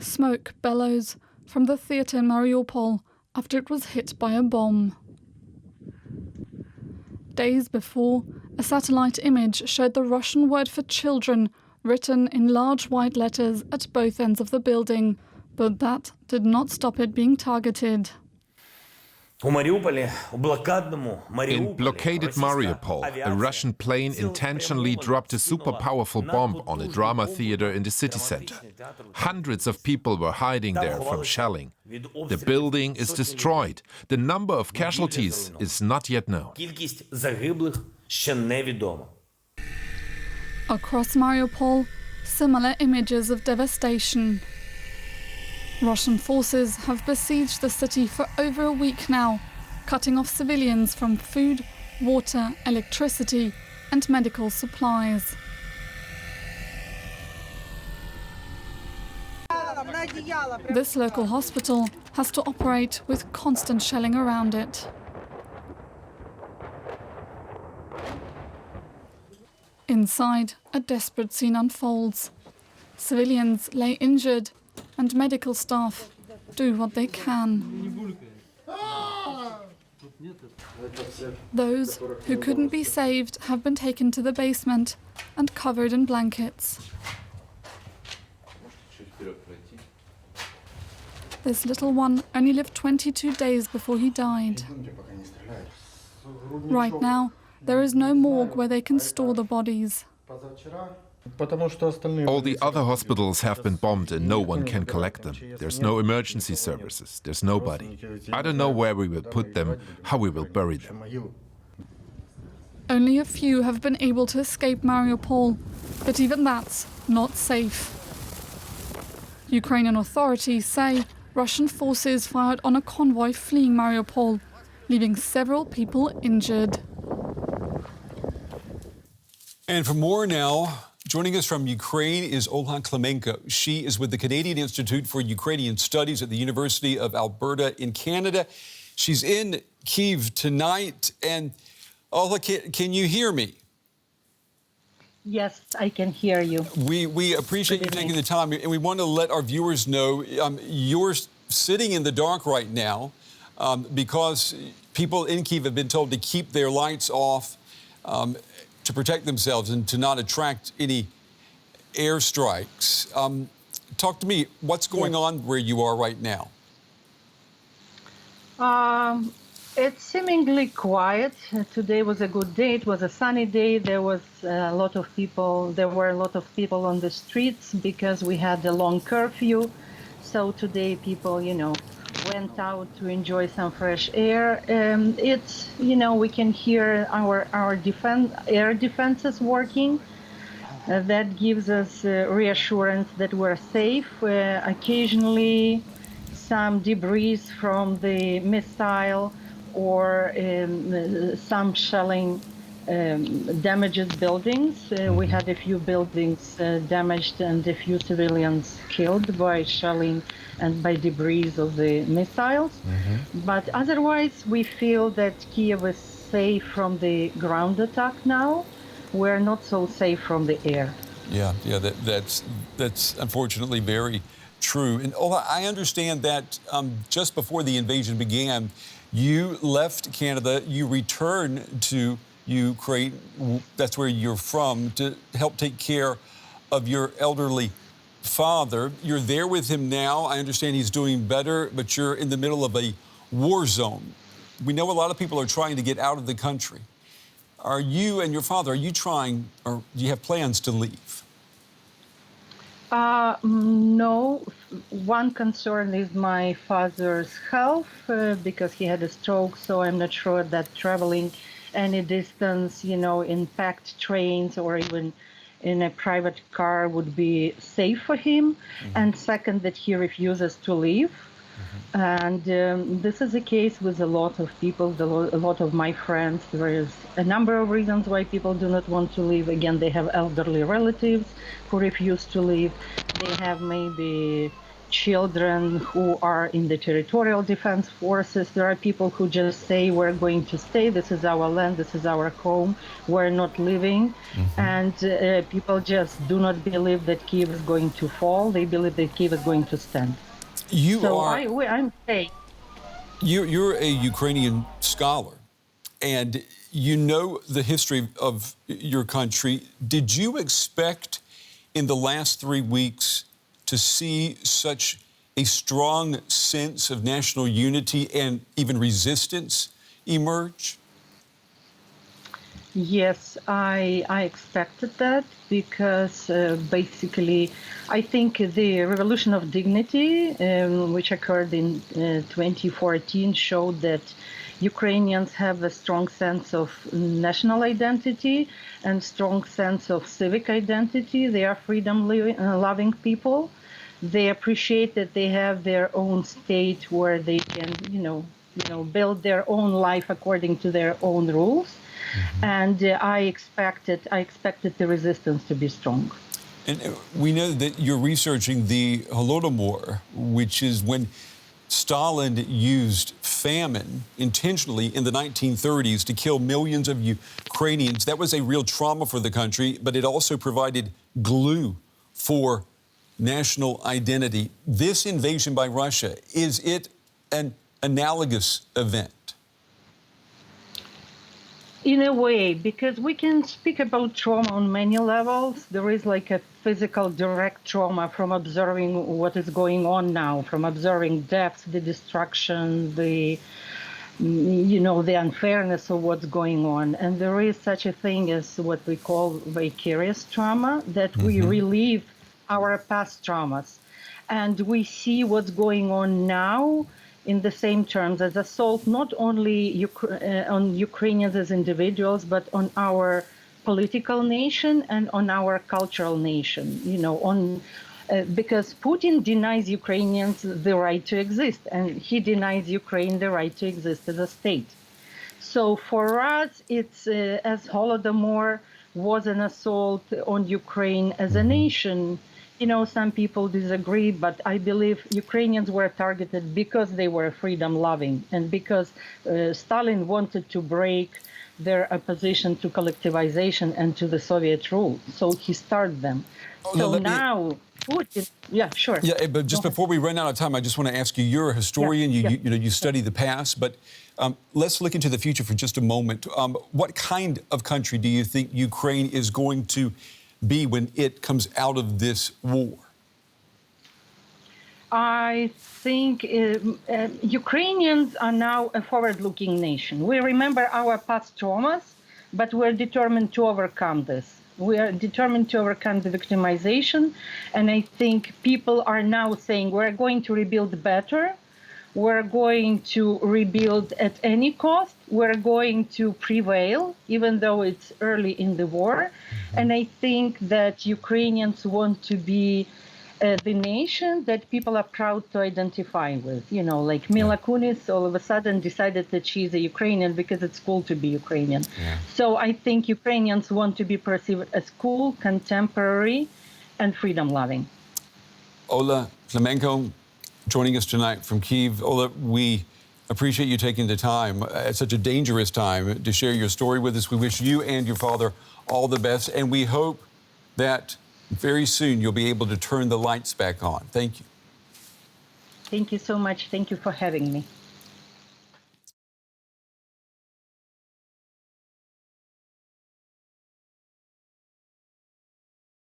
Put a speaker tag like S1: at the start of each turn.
S1: Smoke bellows from the theatre in Mariupol after it was hit by a bomb. Days before, a satellite image showed the Russian word for children written in large white letters at both ends of the building, but that did not stop it being targeted.
S2: In blockaded
S3: Mariupol, a Russian plane intentionally dropped a super powerful bomb on a drama theater in the city center. Hundreds of people were hiding there from shelling. The building is destroyed. The number of casualties is not yet known.
S1: Across Mariupol, similar images of devastation. Russian forces have besieged the city for over a week now, cutting off civilians from food, water, electricity, and medical supplies. This local hospital has to operate with constant shelling around it. Inside, a desperate scene unfolds. Civilians lay injured, and medical staff do what they can. Those who couldn't be saved have been taken to the basement and covered in blankets. This little one only lived 22 days before he died. Right now, there is no morgue where they can store the bodies.
S3: All the other hospitals have been bombed and no one can collect them. There's no emergency services. There's nobody. I don't know where we will put them, how we will bury them.
S1: Only a few have been able to escape Mariupol, but even that's not safe. Ukrainian authorities say Russian forces fired on a convoy fleeing Mariupol, leaving several people injured.
S4: And for more now, joining us from Ukraine is Olha Klymenko. She is with the Canadian Institute for Ukrainian Studies at the University of Alberta in Canada. She's in Kyiv tonight. And Olha, can you hear me?
S5: Yes, I can hear you.
S4: We appreciate you taking the time, and we want to let our viewers know you're sitting in the dark right now because people in Kyiv have been told to keep their lights off to protect themselves and to not attract any airstrikes. Talk to me, what's going on where you are right now?
S5: It's seemingly quiet. Today was a good day. It was a sunny day. There was a lot of people. There were a lot of people on the streets because we had a long curfew. So today people, went out to enjoy some fresh air. It's, we can hear our air defenses working. That gives us reassurance that we're safe. Occasionally, some debris from the missile or some shelling damaged buildings. We had a few buildings damaged and a few civilians killed by shelling and by debris of the missiles. But otherwise, we feel that Kyiv is safe from the ground attack now. We're not so safe from the air.
S4: Yeah, that's unfortunately very true. And Olha, I understand that just before the invasion began, you left Canada, you returned to Ukraine, that's where you're from, to help take care of your elderly father. You're there with him now. I understand he's doing better, but you're in the middle of a war zone. We know a lot of people are trying to get out of the country. Are you and your father, are you trying, or do you have plans to leave?
S5: No. One concern is my father's health because he had a stroke, so I'm not sure that traveling any distance, in packed trains or even in a private car would be safe for him. And second, that he refuses to leave. And this is the case with a lot of people, a lot of my friends. There is a number of reasons why people do not want to leave. Again, they have elderly relatives who refuse to leave. They have maybe children who are in the territorial defense forces. There are people who just say, we're going to stay, this is our land, this is our home, we're not leaving. And people just do not believe that Kyiv is going to fall. They believe that Kyiv is going to stand. I'm saying.
S4: You're a Ukrainian scholar, and you know the history of your country. Did you expect in the last 3 weeks to see such a strong sense of national unity and even resistance emerge?
S5: Yes, I expected that because basically I think the Revolution of Dignity, which occurred in 2014, showed that Ukrainians have a strong sense of national identity and strong sense of civic identity. They are freedom-loving people. They appreciate that they have their own state where they can, build their own life according to their own rules. And I expected the resistance to be strong.
S4: And we know that you're researching the Holodomor, which is when Stalin used famine intentionally in the 1930s to kill millions of Ukrainians. That was a real trauma for the country, but it also provided glue for national identity. This invasion by Russia, is it an analogous event?
S5: In a way, because we can speak about trauma on many levels. There is like a physical direct trauma from observing what is going on now, from observing deaths, the destruction, the unfairness of what's going on. And there is such a thing as what we call vicarious trauma, that we relive our past traumas. And we see what's going on now in the same terms as assault, not only on Ukrainians as individuals, but on our political nation and on our cultural nation, because Putin denies Ukrainians the right to exist, and he denies Ukraine the right to exist as a state. So for us, it's as Holodomor was an assault on Ukraine as a nation. Some people disagree, but I believe Ukrainians were targeted because they were freedom-loving and because Stalin wanted to break their opposition to collectivization and to the Soviet rule. So he started them. Putin, yeah, sure.
S4: Yeah, but just before we run out of time, I just want to ask you, you're a historian, you study the past, but let's look into the future for just a moment. What kind of country do you think Ukraine is going to be when it comes out of this war?
S5: I think Ukrainians are now a forward-looking nation. We remember our past traumas, but we're determined to overcome this. We are determined to overcome the victimization, and I think people are now saying we're going to rebuild better. We're going to rebuild at any cost. We're going to prevail, even though it's early in the war. And I think that Ukrainians want to be the nation that people are proud to identify with. Like Mila Kunis all of a sudden decided that she's a Ukrainian because it's cool to be Ukrainian. Yeah. So I think Ukrainians want to be perceived as cool, contemporary, and freedom-loving.
S4: Olha Klymenko, joining us tonight from Kyiv. Olha, we appreciate you taking the time at such a dangerous time to share your story with us. We wish you and your father all the best, and we hope that very soon you'll be able to turn the lights back on. Thank you.
S5: Thank you so much. Thank you for having me.